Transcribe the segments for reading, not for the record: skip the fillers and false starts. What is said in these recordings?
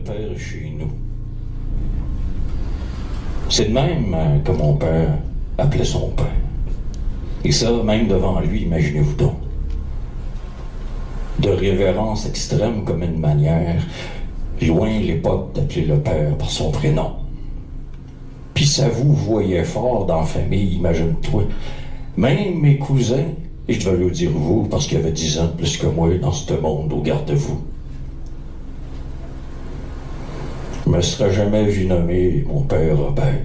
père chez nous. C'est de même que mon père appelait son père. Et ça, même devant lui, imaginez-vous donc. De révérence extrême comme une manière, loin l'époque d'appeler le père par son prénom. Puis ça vous voyait fort dans la famille, imagine-toi. Même mes cousins, et je devais le dire vous, parce qu'il y avait 10 ans de plus que moi dans ce monde au garde-vous. Je me serais jamais vu nommer mon père Robert.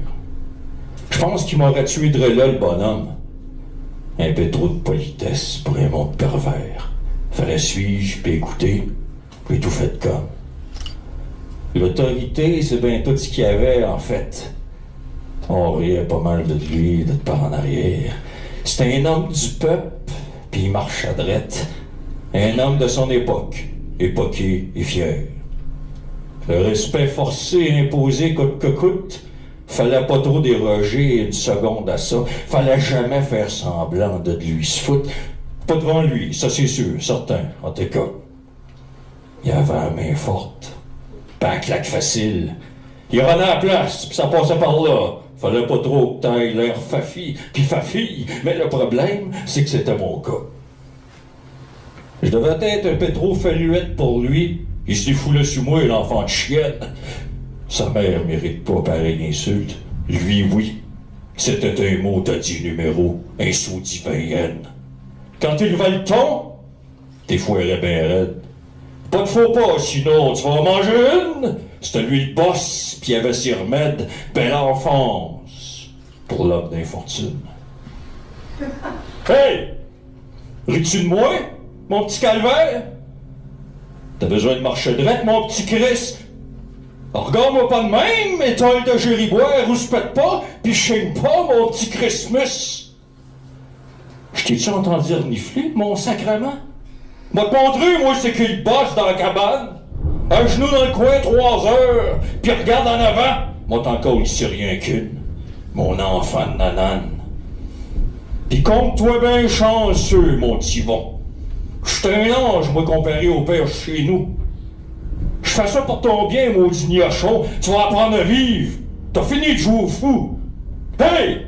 Je pense qu'il m'aurait tué de là, le bonhomme. Un peu trop de politesse pour un monde pervers. Fallait suivre, puis écouter, puis tout fait comme. L'autorité, c'est bien tout ce qu'il y avait, en fait. On riait pas mal de lui, de par en arrière. C'était un homme du peuple, puis il marche à droite. Un homme de son époque, époqué et fier. Le respect forcé et imposé coûte que coûte, fallait pas trop déroger une seconde à ça. Fallait jamais faire semblant de lui se foutre. Pas devant lui, ça c'est sûr, certain, en tout cas. Il avait la main forte, pas un claque facile. Il renait à la place, puis ça passait par là. Fallait pas trop que t'ailles l'air fafi, puis fafi. Mais le problème, c'est que c'était mon cas. Je devais être un peu trop faluette pour lui. Il se défoulait sur moi, l'enfant de chienne. Sa mère mérite pas pareille insulte. Lui, oui. C'était un mot dit numéro, un saudi païenne. Quand il levait le ton, t'es foiré bien raide. Pas de faux pas, sinon tu vas en manger une. C'était lui le boss, puis il avait ses remèdes. Belle enfance pour l'homme d'infortune. Hey! Ris-tu de moi, mon petit calvaire? T'as besoin de marcher droite, mon petit Chris? Regarde-moi pas de même, étoile de Gériboire, où se pète pas, pis je chaîne pas, mon petit Christmas. Je t'ai-tu entendu renifler, mon sacrement? M'a te montré, moi, c'est qu'il bosse dans la cabane. Un genou dans le coin, 3 heures, puis regarde en avant. Moi, encore ici rien qu'une. Mon enfant de nanane. Pis compte-toi bien chanceux, mon Tivon. J'suis un ange, moi, comparé au père chez nous. Je fais ça pour ton bien, maudit gnochon. Tu vas apprendre à vivre. T'as fini de jouer au fou. Hey!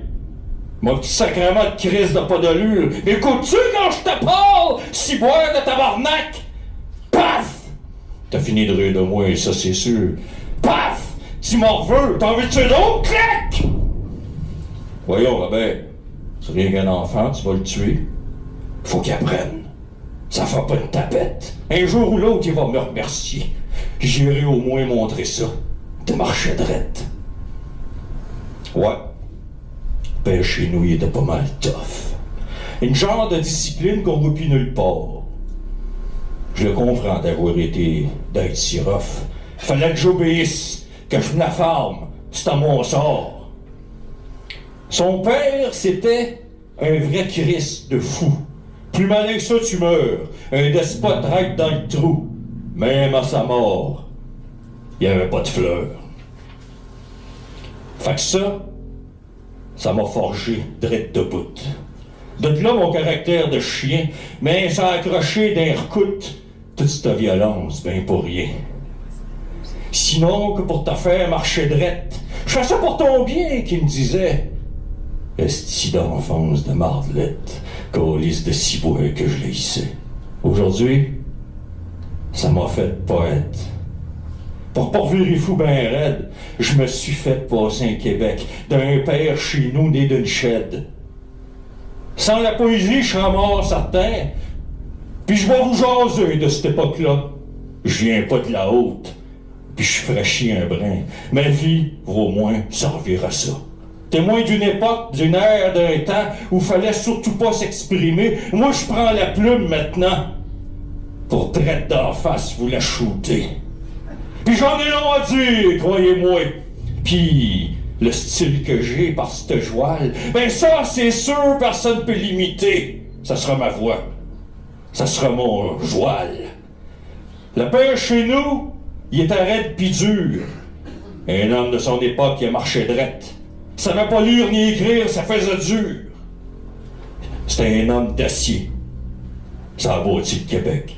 Mon petit sacrement de crise de pas d'allure. Écoutes-tu quand je te parle, ciboire de tabarnak? Paf! T'as fini de rire de moi, ça c'est sûr. Paf! Tu m'en veux, t'en veux-tu d'autres? Clac! Voyons, Robert. C'est rien qu'un enfant, tu vas le tuer. Faut qu'il apprenne. Ça fait pas une tapette. Un jour ou l'autre, il va me remercier. J'irai au moins montrer ça. De marcher drette. Ouais. Ben, chez nous, il était pas mal tough. Une genre de discipline qu'on voit plus nulle part. Je le comprends d'être si rough. Fallait que j'obéisse, que je me la farme. C'était mon sort. Son père, c'était un vrai Christ de fou. Plus malin que ça, tu meurs. Un despote raide dans le trou. Même à sa mort, il n'y avait pas de fleurs. Fait que ça m'a forgé drette de bout. De là, mon caractère de chien, mais ça a accroché d'un recoute toute cette violence, ben pour rien. Sinon que pour te faire marcher drette, je fais ça pour ton bien, qu'il me disait. Esti d'enfance de mardelette, colisse de ciboire que je l'ai hissé. Aujourd'hui, ça m'a fait poète. Pour pas virer fou ben raide, je me suis fait passer un Québec d'un père chez nous né d'une shed. Sans la poésie, je serais mort certain. Puis je vais vous jaser de cette époque-là. Je viens pas de la haute, puis je ferais chier un brin. Ma vie vaut moins servir à ça. Témoin d'une époque, d'une ère, d'un temps où fallait surtout pas s'exprimer. Moi, je prends la plume maintenant pour traite d'en face vous la shooter. Puis j'en ai long à dire, croyez-moi. Puis le style que j'ai par cette jouale, ben ça, c'est sûr, personne peut l'imiter. Ça sera ma voix. Ça sera mon joual. Le père chez nous, il était raide pis dur. Un homme de son époque qui a marché drette. Savait pas lire ni écrire, ça faisait dur. C'était un homme d'acier. Ça a bâti le Québec.